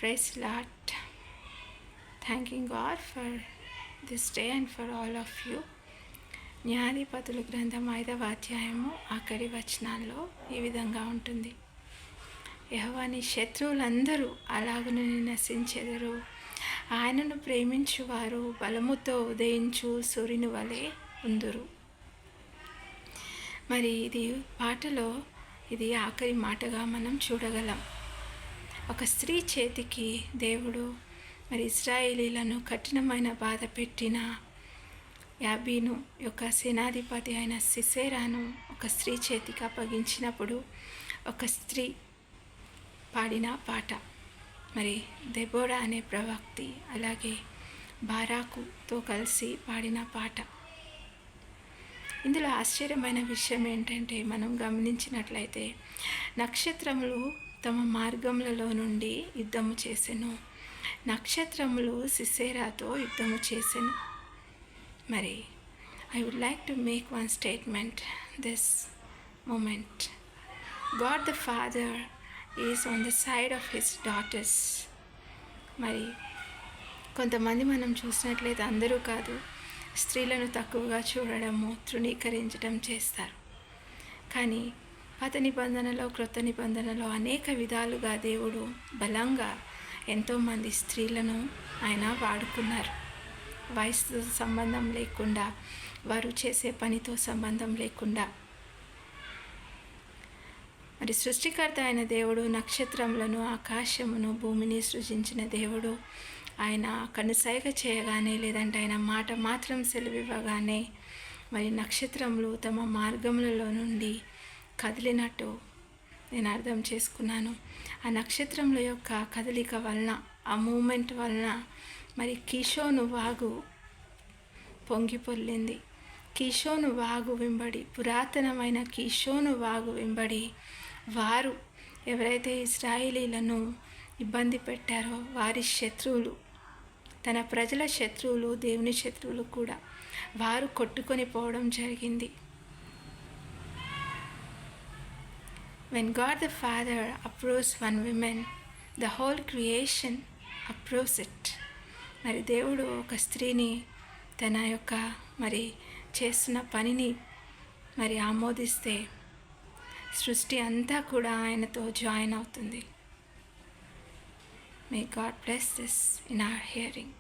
Praise Lord. Thanking God for this day and for all of you. న్యాయాధిపతుల గ్రంథం 5వ అధ్యాయము ఆఖరి వచనాల్లో ఈ విధంగా ఉంటుంది. యెహోవా నీ శత్రువులందరూ అలాగున నశించెదరు. ఆయనను ప్రేమించువారు బలముతో ఉదయించు సూర్యుని వలె ఉందురు. మరి ఇది పాటలో ఇది ఆఖరి మాటగా మనం చూడగలం. ఒక స్త్రీ చేతికి దేవుడు మరి ఇశ్రాయేలీలను కఠినమైన బాధ పెట్టిన యాబీను యొక్క సేనాధిపతి అయిన సిసెరాను ఒక స్త్రీ చేతికి అప్పగించినప్పుడు ఒక స్త్రీ పాడిన పాట, మరి దెబోరా అనే ప్రవక్తి అలాగే బారాకుతో కలిసి పాడిన పాట. ఇందులో ఆశ్చర్యమైన విషయం ఏంటంటే, మనం గమనించినట్లయితే నక్షత్రములు తమ మార్గములలో నుండి యుద్ధము చేసెను. నక్షత్రములు సిసెరాతో యుద్ధము చేసెను. మరి I would like to make one statement this moment. God the father is on the side of his daughters. మరి కొంతమంది మనం చూసినట్లయితే, అందరూ కాదు, స్త్రీలను తక్కువగా చూడడము, తృణీకరించడం చేస్తారు. కానీ పాత నిబంధనలో క్రొత్త నిబంధనలో అనేక విధాలుగా దేవుడు బలంగా ఎంతోమంది స్త్రీలను ఆయన వాడుకున్నారు. వయసుతో సంబంధం లేకుండా, వారు చేసే పనితో సంబంధం లేకుండా. మరి సృష్టికర్త అయిన దేవుడు నక్షత్రములను, ఆకాశమును, భూమిని సృజించిన దేవుడు ఆయన కనుసైగ చేయగానే, లేదంటే ఆయన మాట మాత్రం సెలవివ్వగానే మరి నక్షత్రములు తమ మార్గములలో నుండి కదిలినట్టు నేను అర్థం చేసుకున్నాను. ఆ నక్షత్రముల యొక్క కదలిక వలన, ఆ మూమెంట్ వలన మరి కీషోను వాగు పొంగి పొర్లింది. కీషోను వాగు వెంబడి, పురాతనమైన కీషోను వాగు వెంబడి వారు ఎవరైతే ఇశ్రాయేలీలను ఇబ్బంది పెట్టారో వారి శత్రువులు, తన ప్రజల శత్రువులు, దేవుని శత్రువులు కూడా వారు కొట్టుకొని పోవడం జరిగింది. When God the Father approves one woman, the whole creation approves it. మరి దేవుడు ఒక స్త్రీని తన యొక్క మరి చేస్తున్న పనిని మరి ఆమోదిస్తే సృష్టి అంతా కూడా ఆయనతో జాయిన్ అవుతుంది. May God bless this in our hearing.